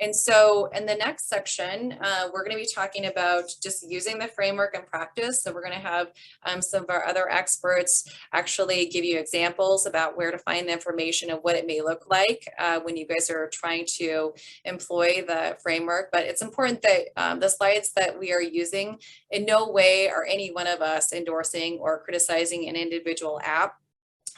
And so in the next section, we're going to be talking about just using the framework in practice. So we're going to have some of our other experts actually give you examples about where to find the information and what it may look like when you guys are trying to employ the framework. But it's important that the slides that we are using, in no way are any one of us endorsing or criticizing an individual app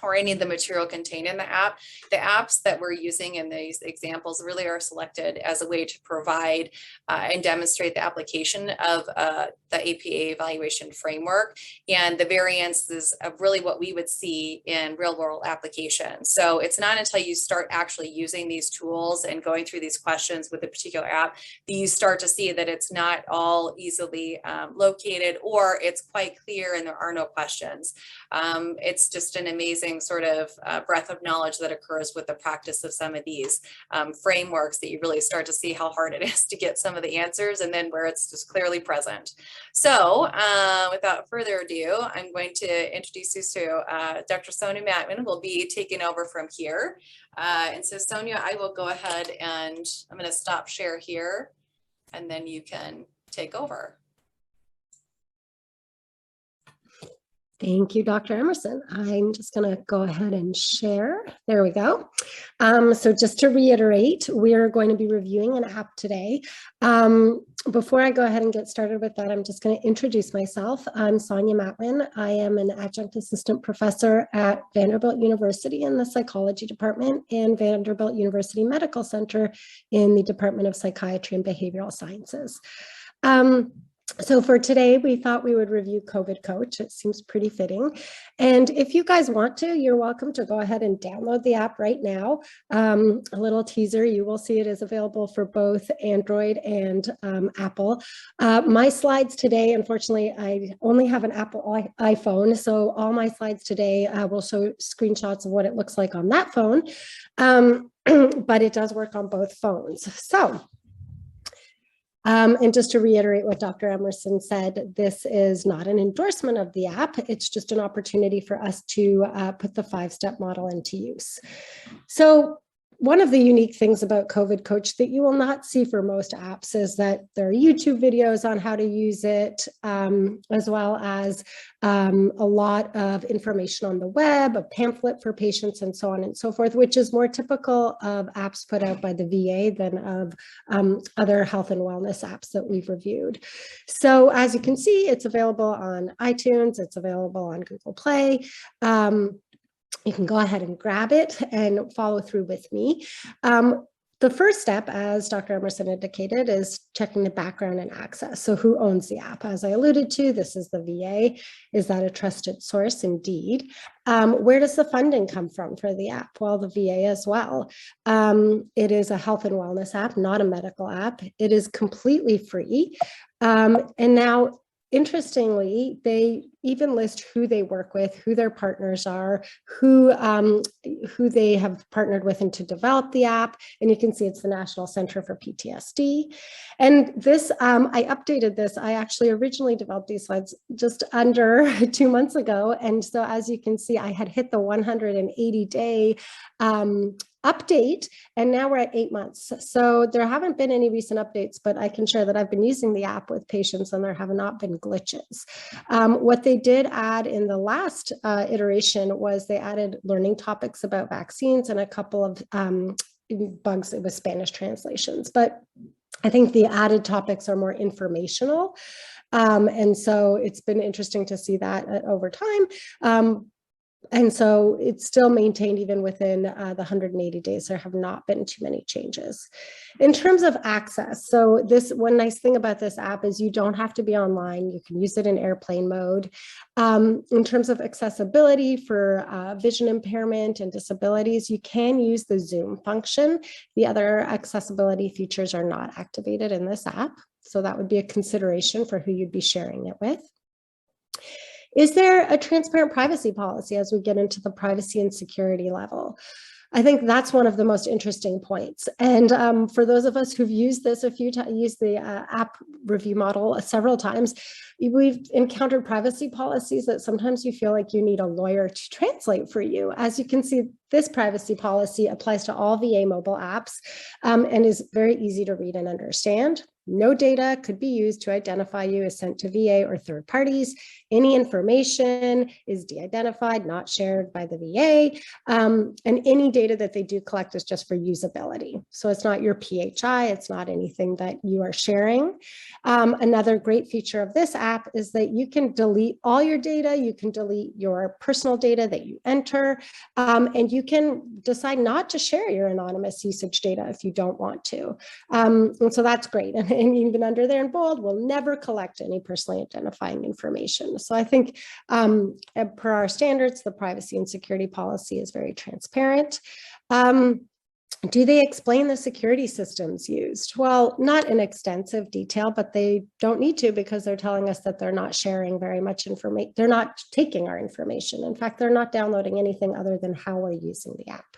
or any of the material contained in the app. The apps that we're using in these examples really are selected as a way to provide and demonstrate the application of the APA evaluation framework and the variances of really what we would see in real world applications. So it's not until you start actually using these tools and going through these questions with a particular app that you start to see that it's not all easily located, or it's quite clear and there are no questions. It's just an amazing sort of breadth of knowledge that occurs with the practice of some of these frameworks, that you really start to see how hard it is to get some of the answers and then where it's just clearly present. So without further ado, I'm going to introduce you to Dr. Sonia Matwin, who will be taking over from here. And so Sonia, I will go ahead and I'm going to stop share here and then you can take over. Thank you, Dr. Emerson. I'm just going to go ahead and share. There we go. So just to reiterate, we're going to be reviewing an app today. Before I go ahead and get started with that, I'm just going to introduce myself. I'm Sonia Matwin. I am an adjunct assistant professor at Vanderbilt University in the psychology department and Vanderbilt University Medical Center in the Department of Psychiatry and Behavioral Sciences. So for today, we thought we would review COVID Coach. It seems pretty fitting. And if you guys want to, you're welcome to go ahead and download the app right now. A little teaser, you will see it is available for both Android and Apple. My slides today, unfortunately, I only have an Apple iPhone. So all my slides today will show screenshots of what it looks like on that phone. But it does work on both phones. So. And just to reiterate what Dr. Emerson said, this is not an endorsement of the app. It's just an opportunity for us to put the 5-step model into use. So one of the unique things about COVID Coach that you will not see for most apps is that there are YouTube videos on how to use it, as well as a lot of information on the web, a pamphlet for patients, and so on and so forth, which is more typical of apps put out by the VA than of other health and wellness apps that we've reviewed. So as you can see, it's available on iTunes, it's available on Google Play. You can go ahead and grab it and follow through with me. The first step, as Dr. Emerson indicated, is checking the background and access. So who owns the app? As I alluded to, this is the VA. Is that a trusted source? Indeed. Where does the funding come from for the app? Well, the VA as well. It is a health and wellness app, not a medical app. It is completely free. And now, interestingly, they even list who they work with, who their partners are, who they have partnered with and to develop the app. And you can see it's the National Center for PTSD. And this, I updated this. I actually originally developed these slides just under 2 months ago. And so as you can see, I had hit the 180-day update, and now we're at 8 months. So there haven't been any recent updates, but I can share that I've been using the app with patients and there have not been glitches. What they did add in the last iteration was they added learning topics about vaccines and a couple of bugs with Spanish translations. But I think the added topics are more informational. And so it's been interesting to see that over time. And so it's still maintained even within the 180 days. There have not been too many changes. In terms of access, so this one nice thing about this app is you don't have to be online. You can use it in airplane mode. In terms of accessibility for vision impairment and disabilities, you can use the Zoom function. The other accessibility features are not activated in this app. So that would be a consideration for who you'd be sharing it with. Is there a transparent privacy policy as we get into the privacy and security level? I think that's one of the most interesting points. And for those of us who've used this a few times, used the app review model several times, we've encountered privacy policies that sometimes you feel like you need a lawyer to translate for you. As you can see, this privacy policy applies to all VA mobile apps and is very easy to read and understand. No data could be used to identify you as sent to VA or third parties. Any information is de-identified, not shared by the VA. And any data that they do collect is just for usability. So it's not your PHI, it's not anything that you are sharing. Another great feature of this app is that you can delete all your data, you can delete your personal data that you enter, and you can decide not to share your anonymous usage data if you don't want to. And so that's great. And even under there in bold, we'll never collect any personally identifying information. So I think per our standards, the privacy and security policy is very transparent. Do they explain the security systems used? Well, not in extensive detail, but they don't need to because they're telling us that they're not sharing very much information. They're not taking our information. In fact, they're not downloading anything other than how we're using the app.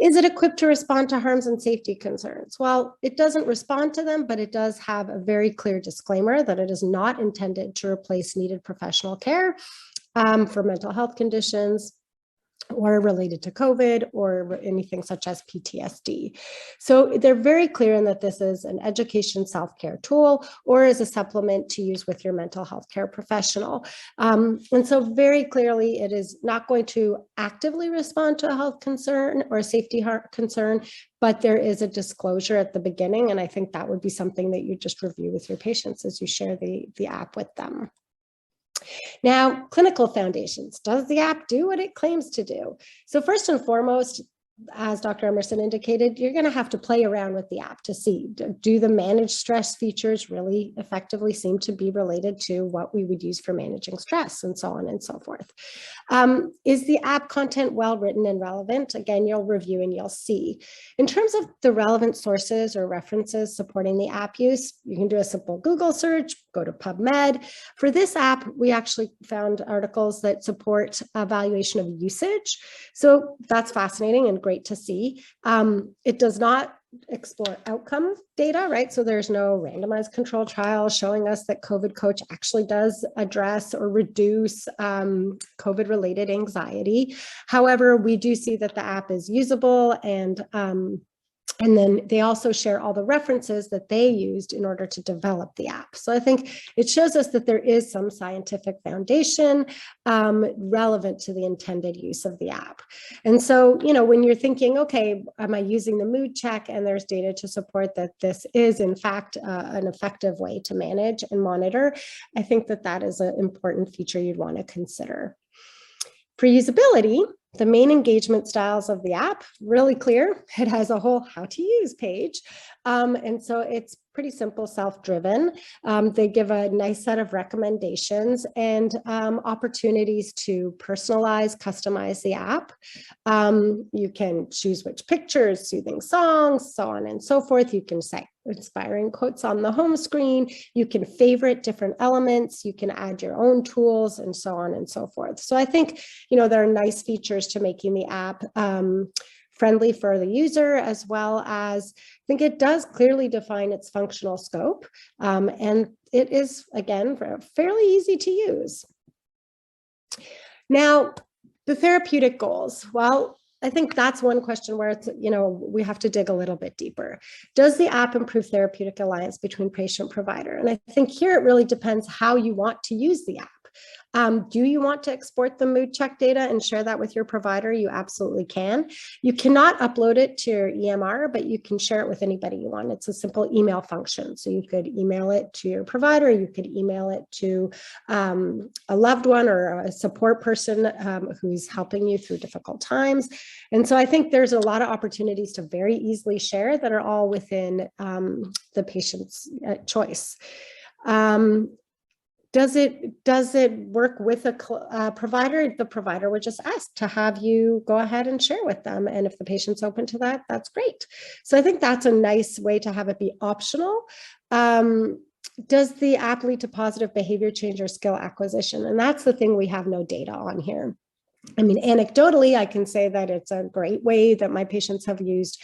Is it equipped to respond to harms and safety concerns? Well, it doesn't respond to them, but it does have a very clear disclaimer that it is not intended to replace needed professional care for mental health conditions or related to COVID or anything such as PTSD. So they're very clear in that this is an education self-care tool or is a supplement to use with your mental health care professional. And so very clearly it is not going to actively respond to a health concern or a safety concern, but there is a disclosure at the beginning. And I think that would be something that you just review with your patients as you share the app with them. Now, clinical foundations. Does the app do what it claims to do? So first and foremost, as Dr. Emerson indicated, you're going to have to play around with the app to see, do the managed stress features really effectively seem to be related to what we would use for managing stress and so on and so forth. Is the app content well written and relevant? Again, you'll review and you'll see. In terms of the relevant sources or references supporting the app use, you can do a simple Google search, go to PubMed. For this app, we actually found articles that support evaluation of usage. So that's fascinating and great to see. It does not explore outcome data, right? So there's no randomized control trial showing us that COVID Coach actually does address or reduce COVID-related anxiety. However, we do see that the app is usable and then they also share all the references that they used in order to develop the app. So I think it shows us that there is some scientific foundation relevant to the intended use of the app. And so, you know, when you're thinking, okay, am I using the mood check and there's data to support that this is in fact an effective way to manage and monitor, I think that that is an important feature you'd want to consider. For usability, the main engagement styles of the app, really clear. It has a whole how to use page. And so it's pretty simple, self-driven. They give a nice set of recommendations and opportunities to personalize, customize the app. You can choose which pictures, soothing songs, so on and so forth. You can say inspiring quotes on the home screen. You can favorite different elements. You can add your own tools and so on and so forth. So I think, you know, there are nice features to making the app friendly for the user, as well as I think it does clearly define its functional scope. And it is, again, fairly easy to use. Now, the therapeutic goals. Well, I think that's one question where it's, you know, we have to dig a little bit deeper. Does the app improve therapeutic alliance between patient and provider? And I think here it really depends how you want to use the app. Do you want to export the mood check data and share that with your provider? You absolutely can. You cannot upload it to your EMR, but you can share it with anybody you want. It's a simple email function. So you could email it to your provider, you could email it to a loved one or a support person who's helping you through difficult times. And so I think there's a lot of opportunities to very easily share that are all within the patient's choice. Does it work with a provider? The provider would just ask to have you go ahead and share with them. And if the patient's open to that, that's great. So I think that's a nice way to have it be optional. Does the app lead to positive behavior change or skill acquisition? And that's the thing we have no data on here. I mean, anecdotally, I can say that it's a great way that my patients have used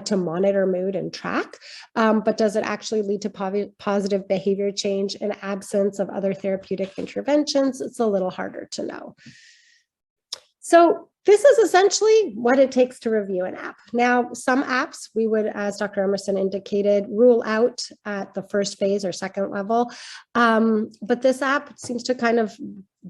to monitor mood and track, but does it actually lead to positive behavior change in absence of other therapeutic interventions? It's a little harder to know. So This is essentially what it takes to review an app. Now, some apps we would, as Dr. Emerson indicated, rule out at the first phase or second level. But this app seems to kind of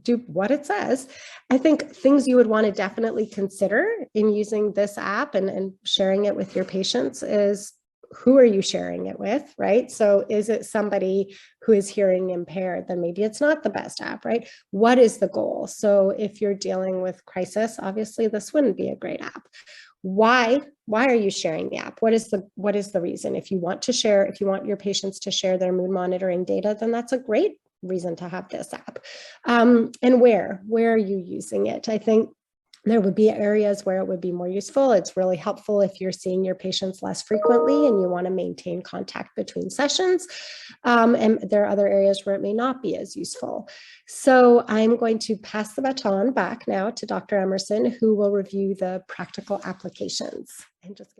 do what it says. I think things you would want to definitely consider in using this app and sharing it with your patients is, who are you sharing it with, right? So is it somebody who is hearing impaired? Then maybe it's not the best app, right? What is the goal? So if you're dealing with crisis, obviously this wouldn't be a great app. Why are you sharing the app? What is the reason? If you want to share, if you want your patients to share their mood monitoring data, then that's a great reason to have this app. And where are you using it? I think there would be areas where it would be more useful. It's really helpful if you're seeing your patients less frequently and you want to maintain contact between sessions. And there are other areas where it may not be as useful. So I'm going to pass the baton back now to Dr. Emerson, who will review the practical applications. And just